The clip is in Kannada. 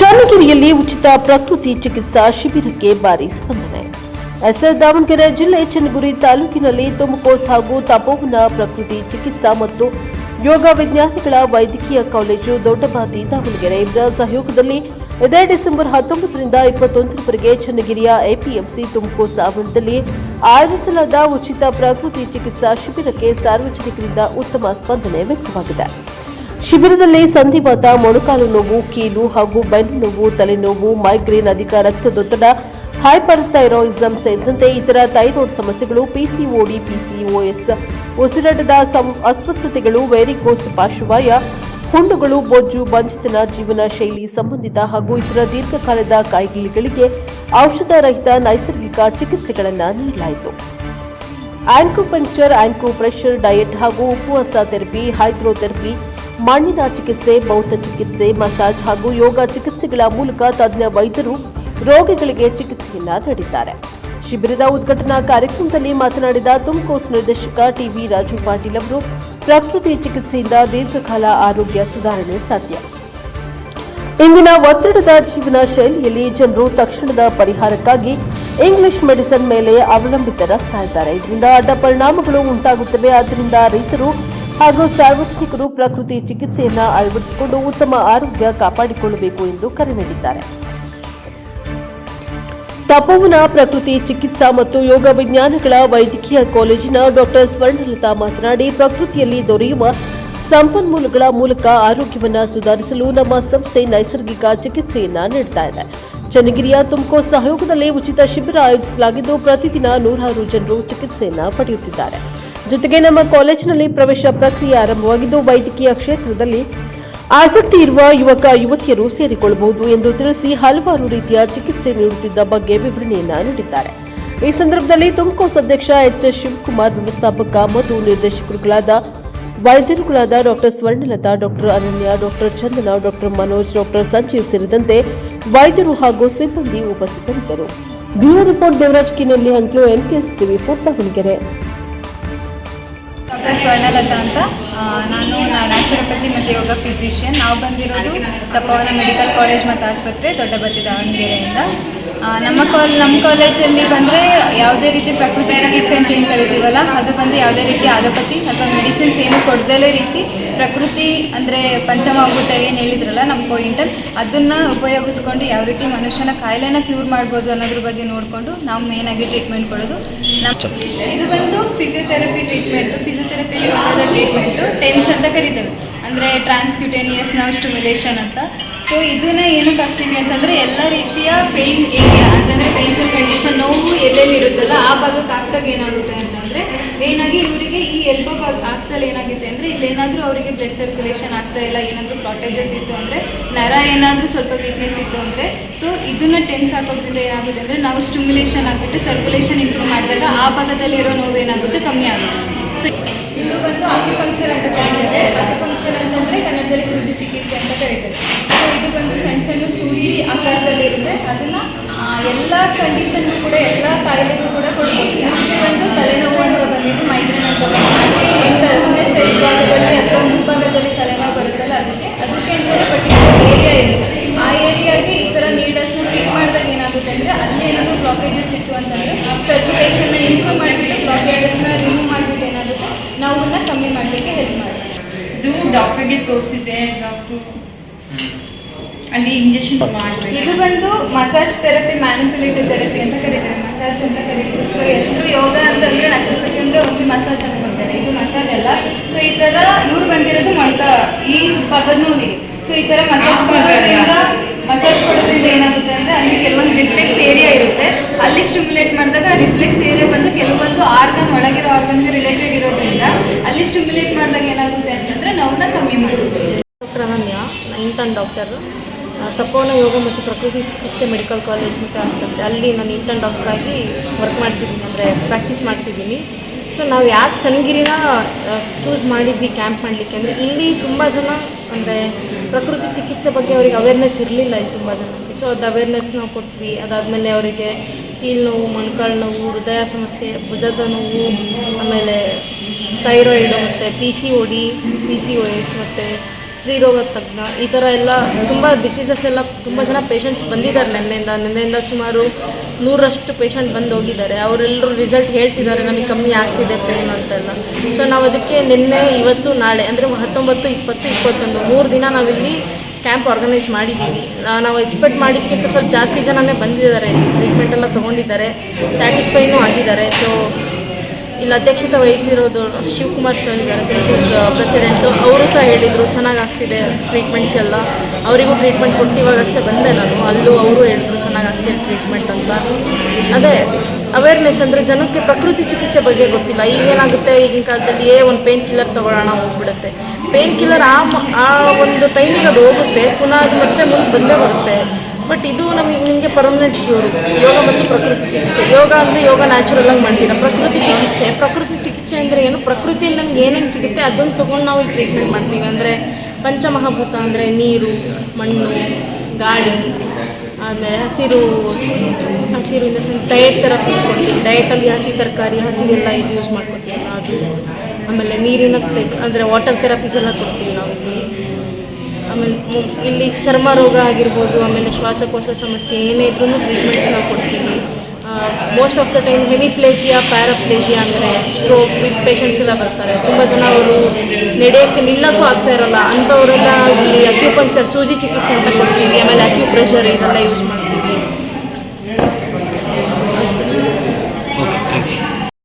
ಚನ್ನಗಿರಿಯಲ್ಲಿ ಉಚಿತ ಪ್ರಕೃತಿ ಚಿಕಿತ್ಸಾ ಶಿಬಿರಕ್ಕೆ ಭಾರಿ ಸ್ಪಂದನೆ. ಎಸ್ಆರ್ ದಾವಣಗೆರೆ ಜಿಲ್ಲೆ ಚನ್ನಗಿರಿ ತಾಲೂಕಿನಲ್ಲಿ ತುಮಕೋಸ್ ಹಾಗೂ ತಪೋವನ ಪ್ರಕೃತಿ ಚಿಕಿತ್ಸಾ ಮತ್ತು ಯೋಗ ವಿಜ್ಞಾನಿಗಳ ವೈದ್ಯಕೀಯ ಕಾಲೇಜು ದೊಡ್ಡಬಾತಿ ದಾವಣಗೆರೆ ಇವರ ಸಹಯೋಗದಲ್ಲಿ ಇದೇ ಡಿಸೆಂಬರ್ 19ರಿಂದ 21ರವರೆಗೆ ಚನ್ನಗಿರಿಯ ಎಪಿಎಂಸಿ ತುಮಕೋಸ್ ಆವರಣದಲ್ಲಿ ಆಯೋಜಿಸಲಾದ ಉಚಿತ ಪ್ರಕೃತಿ ಚಿಕಿತ್ಸಾ ಶಿಬಿರಕ್ಕೆ ಸಾರ್ವಜನಿಕರಿಂದ ಉತ್ತಮ ಸ್ಪಂದನೆ ವ್ಯಕ್ತವಾಗಿದೆ. ಶಿಬಿರದಲ್ಲಿ ಸಂಧಿವಾತ, ಮೊಣಕಾಲು ನೋವು, ಕೀಲು ಹಾಗೂ ಬೆನ್ನು ನೋವು, ತಲೆನೋವು, ಮೈಗ್ರೇನ್, ಅಧಿಕ ರಕ್ತದೊತ್ತಡ, ಹೈಪರ್ಥೈರಾಯಿಸಂ ಸೇರಿದಂತೆ ಇತರ ಥೈರಾಯ್ಡ್ ಸಮಸ್ಯೆಗಳು, ಪಿಸಿಒಡಿ, ಪಿಸಿಒಎಸ್, ಉಸಿರಾಟದ ಅಸ್ವಸ್ಥತೆಗಳು, ವೆರಿಕೋಸ್ ಪಾರ್ಶ್ವವಾಯ, ಹುಣ್ಣುಗಳು, ಬೊಜ್ಜು, ಬಂಜಿತನ, ಜೀವನ ಶೈಲಿ ಸಂಬಂಧಿತ ಹಾಗೂ ಇತರ ದೀರ್ಘಕಾಲದ ಕಾಯಿಲೆಗಳಿಗೆ ಔಷಧ ರಹಿತ ನೈಸರ್ಗಿಕ ಚಿಕಿತ್ಸೆಗಳನ್ನು ನೀಡಲಾಯಿತು. ಆಂಕ್ಯುಪಂಕ್ಚರ್, ಆಂಕ್ಯುಪ್ರೆಷರ್, ಡಯಟ್ ಹಾಗೂ ಉಪವಾಸ ಥೆರಪಿ, ಹೈಡ್ರೋಥೆರಪಿ, ಮಣ್ಣಿನ ಚಿಕಿತ್ಸೆ, ಭೌತ ಚಿಕಿತ್ಸೆ, ಮಸಾಜ್ ಹಾಗೂ ಯೋಗ ಚಿಕಿತ್ಸೆಗಳ ಮೂಲಕ ತಜ್ಞ ವೈದ್ಯರು ರೋಗಿಗಳಿಗೆ ಚಿಕಿತ್ಸೆಯನ್ನ ನೀಡಿದ್ದಾರೆ. ಶಿಬಿರದ ಉದ್ಘಾಟನಾ ಕಾರ್ಯಕ್ರಮದಲ್ಲಿ ಮಾತನಾಡಿದ ತುಮಕೋಸ್ ನಿರ್ದೇಶಕ ಟಿವಿ ರಾಜು ಪಾಟೀಲ್ ಅವರು, ಪ್ರಕೃತಿ ಚಿಕಿತ್ಸೆಯಿಂದ ದೀರ್ಘಕಾಲ ಆರೋಗ್ಯ ಸುಧಾರಣೆ ಸಾಧ್ಯ. ಇಂದಿನ ಒತ್ತಡದ ಜೀವನ ಶೈಲಿಯಲ್ಲಿ ಜನರು ತಕ್ಷಣದ ಪರಿಹಾರಕ್ಕಾಗಿ ಇಂಗ್ಲಿಷ್ ಮೆಡಿಸಿನ್ ಮೇಲೆ ಅವಲಂಬಿತರಾಗ್ತಾ ಇದ್ದಾರೆ. ಇದರಿಂದ ಅಡ್ಡ ಪರಿಣಾಮಗಳು ಉಂಟಾಗುತ್ತವೆ. ಆದ್ದರಿಂದ ರೈತರು ಹಾಗೂ ಸಾರ್ವಜನಿಕರು ಪ್ರಕೃತಿ ಚಿಕಿತ್ಸೆಯನ್ನು ಅಳವಡಿಸಿಕೊಂಡು ಉತ್ತಮ ಆರೋಗ್ಯ ಕಾಪಾಡಿಕೊಳ್ಳಬೇಕು ಎಂದು ಕರೆ ನೀಡಿದ್ದಾರೆ. ತಪೋವನ ಪ್ರಕೃತಿ ಚಿಕಿತ್ಸಾ ಮತ್ತು ಯೋಗ ವಿಜ್ಞಾನಗಳ ವೈದ್ಯಕೀಯ ಕಾಲೇಜಿನ ಡಾಕ್ಟರ್ ಸ್ವರ್ಣಲತಾ ಮಾತನಾಡಿ, ಪ್ರಕೃತಿಯಲ್ಲಿ ದೊರೆಯುವ ಸಂಪನ್ಮೂಲಗಳ ಮೂಲಕ ಆರೋಗ್ಯವನ್ನು ಸುಧಾರಿಸಲು ನಮ್ಮ ಸಂಸ್ಥೆ ನೈಸರ್ಗಿಕ ಚಿಕಿತ್ಸೆಯನ್ನ ನೀಡುತ್ತಾ ಇದೆ. ಚನ್ನಗಿರಿಯ ತುಮಕೋಸ್ ಸಹಯೋಗದಲ್ಲಿ ಉಚಿತ ಶಿಬಿರ ಆಯೋಜಿಸಲಾಗಿದ್ದು, ಪ್ರತಿದಿನ 100 ಜನರು ಚಿಕಿತ್ಸೆಯನ್ನ ಪಡೆಯುತ್ತಿದ್ದಾರೆ. ಜೊತೆಗೆ ನಮ್ಮ ಕಾಲೇಜಿನಲ್ಲಿ ಪ್ರವೇಶ ಪ್ರಕ್ರಿಯೆ ಆರಂಭವಾಗಿದ್ದು, ವೈದ್ಯಕೀಯ ಕ್ಷೇತ್ರದಲ್ಲಿ ಆಸಕ್ತಿ ಇರುವ ಯುವಕ ಯುವತಿಯರು ಸೇರಿಕೊಳ್ಳಬಹುದು ಎಂದು ತಿಳಿಸಿ ಹಲವಾರು ರೀತಿಯ ಚಿಕಿತ್ಸೆ ನೀಡುತ್ತಿದ್ದ ಬಗ್ಗೆ ವಿವರಣೆಯನ್ನ ನೀಡಿದ್ದಾರೆ. ಈ ಸಂದರ್ಭದಲ್ಲಿ ತುಮಕೋಸ್ ಅಧ್ಯಕ್ಷ ಎಚ್ ಶಿವಕುಮಾರ್, ವ್ಯವಸ್ಥಾಪಕ ಮತ್ತು ನಿರ್ದೇಶಕರುಗಳಾದ ವೈದ್ಯರುಗಳಾದ doctor Swarnalatha, doctor Ananya, doctor Chandana, doctor Manoj, doctor Sanjeev ಸೇರಿದಂತೆ ವೈದ್ಯರು ಹಾಗೂ ಸಿಬ್ಬಂದಿ ಉಪಸ್ಥಿತರಿದ್ದರು. ಬ್ಯೂರೋ ರಿಪೋರ್ಟ್ ದೇವರಾಜ್ ಕಿನಲ್ಲಿ ಹಂಕ್ಲು, NKS TV 4 Davanagere. Doctor Swarnalatha ಅಂತ, ನಾನು ನ್ಯಾಚುರೋಪತಿ ಮತ್ತು ಯೋಗ ಫಿಸಿಷಿಯನ್. ನಾವು ಬಂದಿರೋದು ತಪೋವನ ಮೆಡಿಕಲ್ ಕಾಲೇಜ್ ಮತ್ತು ಆಸ್ಪತ್ರೆ, ದೊಡ್ಡಬತ್ತಿ ದಾವಣಗೆರೆಯಿಂದ. ನಮ್ಮ ಕಾಲೇಜಲ್ಲಿ ಬಂದರೆ ಯಾವುದೇ ರೀತಿ ಪ್ರಕೃತಿ ಚಿಕಿತ್ಸೆ ಅಂತ ಏನು ಕರಿತೀವಲ್ಲ, ಅದು ಬಂದು ಯಾವುದೇ ರೀತಿ ಆಲೋಪತಿ ಅಥವಾ ಮೆಡಿಸಿನ್ಸ್ ಏನು ಕೊಡ್ದಲೇ ರೀತಿ ಪ್ರಕೃತಿ ಅಂದರೆ ಪಂಚಮಹಾಭೂತ ಏನು ಹೇಳಿದ್ರಲ್ಲ ನಮ್ಮ ಕೋಯಿಂಟಲ್, ಅದನ್ನು ಉಪಯೋಗಿಸ್ಕೊಂಡು ಯಾವ ರೀತಿ ಮನುಷ್ಯನ ಕಾಯಿಲೆನ ಕ್ಯೂರ್ ಮಾಡ್ಬೋದು ಅನ್ನೋದ್ರ ಬಗ್ಗೆ ನೋಡಿಕೊಂಡು ನಾವು ಮೇನಾಗಿ ಟ್ರೀಟ್ಮೆಂಟ್ ಕೊಡೋದು. ಇದು ಬಂದು ಫಿಸಿಯೋಥೆರಪಿ ಟ್ರೀಟ್ಮೆಂಟು. ಫಿಸಿಯೋಥೆರಪಿಲಿ ಒಂದಾದ ಟ್ರೀಟ್ಮೆಂಟು ಟೆನ್ಸ್ ಅಂತ ಕರಿತೇವೆ, ಅಂದರೆ ಟ್ರಾನ್ಸ್ಕ್ಯೂಟೇನಿಯಸ್ ನರ್ವ್ ಸ್ಟಿಮ್ಯುಲೇಷನ್ ಅಂತ. ಸೊ ಇದನ್ನು ಏನಕ್ಕೆ ಹಾಕ್ತೀವಿ ಅಂತಂದರೆ, ಎಲ್ಲ ರೀತಿಯ ಪೇಯ್ನ್ ಏರಿಯಾ ಅಂತಂದರೆ ಪೇಯ್ನ್ಫುಲ್ ಕಂಡೀಷನ್, ನೋವು ಎಲ್ಲೆಲ್ಲಿ ಇರುತ್ತಲ್ಲ ಆ ಭಾಗಕ್ಕೆ ಆಗ್ತಾಗ ಏನಾಗುತ್ತೆ ಅಂತಂದರೆ, ಮೇಯ್ನಾಗಿ ಇವರಿಗೆ ಈ ಎಲ್ಬೋ ಭಾಗ ಆಗ್ತಲ್ಲಿ ಏನಾಗುತ್ತೆ ಅಂದರೆ, ಇಲ್ಲೇನಾದರೂ ಅವರಿಗೆ ಬ್ಲಡ್ ಸರ್ಕ್ಯುಲೇಷನ್ ಆಗ್ತಾ ಇಲ್ಲ, ಏನಾದರೂ ಬ್ಲಾಕೇಜಸ್ ಇತ್ತು ಅಂದರೆ, ನರ ಏನಾದರೂ ಸ್ವಲ್ಪ ವೀಕ್ನೆಸ್ ಇತ್ತು ಅಂದರೆ, ಸೊ ಇದನ್ನು ಟೆನ್ಸ್ ಹಾಕೋದ್ರಿಂದ ಏನಾಗುತ್ತೆ ಅಂದರೆ, ನಾವು ಸ್ಟಿಮ್ಯುಲೇಷನ್ ಆಗಿಬಿಟ್ಟು ಸರ್ಕ್ಯುಲೇಷನ್ ಇಂಪ್ರೂವ್ ಮಾಡಿದಾಗ ಆ ಭಾಗದಲ್ಲಿರೋ ನೋವು ಏನಾಗುತ್ತೆ ಕಮ್ಮಿ ಆಗುತ್ತೆ. ಸೊ ಇದು ಬಂದು ಆಕ್ಯುಪಂಕ್ಚರ್ ಅಂತ ಕರೀತೇವೆ. ಆಕ್ಯುಪಂಕ್ಚರ್ ಅಂತಂದರೆ ಕನ್ನಡದಲ್ಲಿ ಸೂಜಿ ಚಿಕಿತ್ಸೆ ಅಂತ ಕರೀತೇವೆ. ಸೊ ಇದು ಬಂದು ಸಣ್ಣ ಸಣ್ಣ ಸೂಜಿ ಆಕಾರದಲ್ಲಿ ಇರುತ್ತೆ. ಅದನ್ನು ಎಲ್ಲ ಕಂಡೀಷನ್ಗೂ ಕೂಡ, ಎಲ್ಲ ಕಾಯಿಲೆಗೂ ಕೂಡ ಕೊಡ್ಬೋದು. ಇವರಿಗೆ ಬಂದು ತಲೆನೋವು ಅಂತ ಬಂದಿದ್ದು, ಮೈಗ್ರೇನ್ ಅಂತ ಬಂದಿದ್ದು, ಒಂದೇ ಸೈಡ್ ಭಾಗದಲ್ಲಿ ಅಥವಾ ಮುಂಭಾಗದಲ್ಲಿ ತಲೆನೋವು ಬರುತ್ತಲ್ಲ, ಅದಕ್ಕೆ ಅಂತಲೇ ಪರ್ಟಿಕ್ಯುಲರ್ ಏರಿಯಾ ಇದೆ. ಆ ಏರಿಯಾಗೆ ಈ ಥರ ನೀಡಲ್ಸ್ನ ಫಿಟ್ ಮಾಡಿದಾಗ ಏನಾಗುತ್ತೆ ಅಂದರೆ, ಅಲ್ಲಿ ಏನಾದರೂ ಬ್ಲಾಕೇಜಸ್ ಇತ್ತು ಅಂತಂದರೆ ಸರ್ಕ್ಯುಲೇಷನ್ನ ಇಂಪ್ರೂವ್ ಮಾಡಿಬಿಟ್ಟು ಬ್ಲಾಕೇಜಸ್ನ ರಿಮೂವ್ ಮಾಡಿಬಿಟ್ಟು ಏನಾಗುತ್ತೆ ನೋವನ್ನ ಕಮ್ಮಿ ಮಾಡಲಿಕ್ಕೆ ಹೆಲ್ಪ್ ಮಾಡುತ್ತೆ. ಇದು ಡಾಕ್ಟರ್ಗೆ ತೋರಿಸಿದೆ, ಡಾಕ್ಟರ್ ಅಲ್ಲಿ ಇಂಜೆಕ್ಷನ್ ಮಾಡಬೇಕು. ಇದು ಬಂದು ಮಸಾಜ್ ಥೆರಪಿ, ಮ್ಯಾನಿಪುಲೇಟಿವ್ ಥೆರಪಿ ಅಂತ ಕರೀತಾರೆ, ಮಸಾಜ್ ಅಂತ ಕರೀತಾರೆ. ಸೊ ಎಲ್ಲರೂ ಯೋಗ ಅಂತಂದರೆ ನ್ಯಾಚುರೋಪತಿ ಅಂದರೆ ಒಂದು ಮಸಾಜ್ ಅನ್ಕೊತಾರೆ, ಇದು ಮಸಾಜ್ ಅಲ್ಲ. ಸೊ ಈ ಥರ ಇವ್ರು ಬಂದಿರೋದು ಈ ಭಾಗದ ನೋವಿಗೆ. ಸೊ ಈ ಥರ ಮಸಾಜ್ ಕೊಡೋದ್ರಿಂದ ಏನಾಗುತ್ತೆ ಅಂದರೆ, ಅಲ್ಲಿ ಕೆಲವೊಂದು ರಿಫ್ಲೆಕ್ಸ್ ಏರಿಯಾ ಇರುತ್ತೆ, ಅಲ್ಲಿ ಸ್ಟಿಮ್ಯುಲೇಟ್ ಮಾಡಿದಾಗ ಆ ರಿಫ್ಲೆಕ್ಸ್ ಏರಿಯಾ ಬಂದು ಕೆಲವೊಂದು ಆರ್ಗನ್, ಒಳಗಿರೋ ಆರ್ಗನ್ಗೆ ರಿಲೇಟೆಡ್ ಇರೋದ್ರಿಂದ ಅಲ್ಲಿ ಸ್ಟಿಮ್ಯುಲೇಟ್ ಮಾಡಿದಾಗ ಏನಾಗುತ್ತೆ ಅಂತಂದರೆ ನೋವನ್ನ ಕಮ್ಮಿ ಮಾಡುತ್ತೆ. ಡಾಕ್ಟರ್ ಅನನ್ಯ, ಇಂಟರ್ನ್ ಡಾಕ್ಟರು, ತಪೋವನ ಯೋಗ ಮತ್ತು ಪ್ರಕೃತಿ ಚಿಕಿತ್ಸೆ ಮೆಡಿಕಲ್ ಕಾಲೇಜ್ ಮತ್ತು ಆಸ್ಪತ್ರೆ, ಅಲ್ಲಿ ನಾನು ಇಂಟರ್ನ್ ಡಾಕ್ಟರಾಗಿ ವರ್ಕ್ ಮಾಡ್ತಿದ್ದೀನಿ, ಅಂದರೆ ಪ್ರಾಕ್ಟೀಸ್ ಮಾಡ್ತಿದ್ದೀನಿ. ಸೊ ನಾವು ಯಾಕೆ ಚನ್ನಗಿರಿನ ಚೂಸ್ ಮಾಡಿದ್ವಿ ಕ್ಯಾಂಪ್ ಮಾಡಲಿಕ್ಕೆ ಅಂದರೆ, ಇಲ್ಲಿ ತುಂಬ ಜನ ಅಂದರೆ ಪ್ರಕೃತಿ ಚಿಕಿತ್ಸೆ ಬಗ್ಗೆ ಅವರಿಗೆ ಅವೇರ್ನೆಸ್ ಇರಲಿಲ್ಲ ಇಲ್ಲಿ ತುಂಬ ಜನಕ್ಕೆ. ಸೊ ಅದು ಅವೇರ್ನೆಸ್ ನಾವು ಕೊಟ್ವಿ. ಅದಾದಮೇಲೆ ಅವರಿಗೆ ಕೀಲು ನೋವು, ಮೊಣಕಾಲು ನೋವು, ಹೃದಯ ಸಮಸ್ಯೆ, ಭುಜದ ನೋವು, ಆಮೇಲೆ ಥೈರಾಯ್ಡು ಮತ್ತು PCOD, PCOS ಮತ್ತು ಸ್ತ್ರೀರೋಗ ತಜ್ಞ, ಈ ಥರ ಎಲ್ಲ ತುಂಬ ಡಿಸೀಸಸ್ ಎಲ್ಲ ತುಂಬ ಜನ ಪೇಷಂಟ್ಸ್ ಬಂದಿದ್ದಾರೆ. ನಿನ್ನೆಯಿಂದ ಸುಮಾರು 100ರಷ್ಟು ಪೇಷಂಟ್ ಬಂದು ಹೋಗಿದ್ದಾರೆ. ಅವರೆಲ್ಲರೂ ರಿಸಲ್ಟ್ ಹೇಳ್ತಿದ್ದಾರೆ ನಮಗೆ ಕಮ್ಮಿ ಆಗ್ತಿದೆ ಪೇನ್ ಅಂತೆಲ್ಲ. ಸೊ ನಾವು ಅದಕ್ಕೆ ನಿನ್ನೆ, ಇವತ್ತು, ನಾಳೆ ಅಂದರೆ 19, 20, 21 3 ದಿನ ನಾವಿಲ್ಲಿ ಕ್ಯಾಂಪ್ ಆರ್ಗನೈಸ್ ಮಾಡಿದ್ದೀವಿ. ನಾವು ಎಕ್ಸ್ಪೆಕ್ಟ್ ಮಾಡಿದ್ದಕ್ಕಿಂತ ಸ್ವಲ್ಪ ಜಾಸ್ತಿ ಜನನೇ ಬಂದಿದ್ದಾರೆ. ಇಲ್ಲಿ ಟ್ರೀಟ್ಮೆಂಟ್ ಎಲ್ಲ ತೊಗೊಂಡಿದ್ದಾರೆ, ಸ್ಯಾಟಿಸ್ಫೈನೂ ಆಗಿದ್ದಾರೆ. ಸೊ ಇಲ್ಲಿ ಅಧ್ಯಕ್ಷತೆ ವಹಿಸಿರೋದು ಶಿವಕುಮಾರ್ ಸರ್ ಇದ್ದಾರೆ, ಪ್ರೆಸಿಡೆಂಟು. ಅವರು ಸಹ ಹೇಳಿದರು ಚೆನ್ನಾಗಿ ಆಗ್ತಿದೆ ಟ್ರೀಟ್ಮೆಂಟ್ಸ್ ಎಲ್ಲ. ಅವರಿಗೂ ಟ್ರೀಟ್ಮೆಂಟ್ ಕೊಟ್ಟು ಇವಾಗಷ್ಟೇ ಬಂದೆ ನಾನು, ಅಲ್ಲೂ ಅವರು ಹೇಳಿದ್ರು ಚೆನ್ನಾಗಿ ಆಗ್ತಿದೆ ಟ್ರೀಟ್ಮೆಂಟ್ ಅಂತ. ಅದೇ ಅವೇರ್ನೆಸ್ ಅಂದರೆ ಜನಕ್ಕೆ ಪ್ರಕೃತಿ ಚಿಕಿತ್ಸೆ ಬಗ್ಗೆ ಗೊತ್ತಿಲ್ಲ. ಈಗೇನಾಗುತ್ತೆ, ಈಗಿನ ಕಾಲದಲ್ಲಿ ಒಂದು ಪೇನ್ ಕಿಲ್ಲರ್ ತೊಗೊಳ್ಳೋಣ ಹೋಗ್ಬಿಡುತ್ತೆ. ಪೇನ್ ಕಿಲ್ಲರ್ ಆ ಒಂದು ಟೈಮಿಗೆ ಅದು ಹೋಗುತ್ತೆ, ಪುನಃ ಅದು ಮತ್ತೆ ಮುಂದೆ ಬಂದೇ ಬರುತ್ತೆ. ಬಟ್ ಇದು ನಿಮಗೆ ಪರ್ಮನೆಂಟ್ ಕ್ಯೂರು. ಯೋಗ ಮತ್ತು ಪ್ರಕೃತಿ ಚಿಕಿತ್ಸೆ. ಯೋಗ ಅಂದರೆ ಯೋಗ ನ್ಯಾಚುರಲ್ ಆಗಿ ಮಾಡ್ತೀರಾ. ಪ್ರಕೃತಿ ಚಿಕಿತ್ಸೆ ಅಂದರೆ ಏನು, ಪ್ರಕೃತಿಯಲ್ಲಿ ನಮ್ಗೆ ಏನೇನು ಸಿಗುತ್ತೆ ಅದನ್ನು ತೊಗೊಂಡು ನಾವು ಇಲ್ಲಿ ಟ್ರೀಟ್ಮೆಂಟ್ ಮಾಡ್ತೀವಿ. ಅಂದರೆ ಪಂಚಮಹಾಭೂತ ಅಂದರೆ ನೀರು, ಮಣ್ಣು, ಗಾಳಿ, ಆಮೇಲೆ ಹಸಿರು in the sense diet therapies ಕೊಡ್ತೀವಿ. ಡಯಟಲ್ಲಿ ಹಸಿ ತರಕಾರಿ, ಹಸಿದೆಲ್ಲ ಇದು ಯೂಸ್ ಮಾಡ್ಕೊತೀವಲ್ಲ ಅದು. ಆಮೇಲೆ ನೀರಿನ ಅಂದರೆ ವಾಟರ್ ಥೆರಪೀಸ್ ಎಲ್ಲ ಕೊಡ್ತೀವಿ ನಾವಿಲ್ಲಿ. ಆಮೇಲೆ ಇಲ್ಲಿ ಚರ್ಮ ರೋಗ ಆಗಿರ್ಬೋದು, ಆಮೇಲೆ ಶ್ವಾಸಕೋಶ ಸಮಸ್ಯೆ ಏನೇ ಇದ್ರೂ ಟ್ರೀಟ್ಮೆಂಟ್ಸ್ ನಾವು ಕೊಡ್ತೀವಿ. ಮೋಸ್ಟ್ ಆಫ್ ದ ಟೈಮ್ ಹೆಮಿಪ್ಲೇಜಿಯಾ, ಪ್ಯಾರಾಪ್ಲೇಜಿಯಾ ಅಂದರೆ ಸ್ಟ್ರೋಕ್ ವಿತ್ ಪೇಷಂಟ್ಸ್ ಎಲ್ಲ ಬರ್ತಾರೆ. ತುಂಬ ಜನ ಅವರು ನಡೆಯೋಕ್ಕೆ ನಿಲ್ಲಕ್ಕೂ ಆಗ್ತಾ ಇರೋಲ್ಲ, ಅಂಥವರೆಲ್ಲ ಇಲ್ಲಿ ಅಕ್ಯುಪಂಕ್ಚರ್, ಸೂಜಿ ಚಿಕಿತ್ಸೆ ಅಂತ ಕೊಡ್ತೀವಿ. ಆಮೇಲೆ ಅಕ್ಯುಪ್ರೆಷರ್ ಇದೆಲ್ಲ ಯೂಸ್ ಮಾಡ್ತೀವಿ.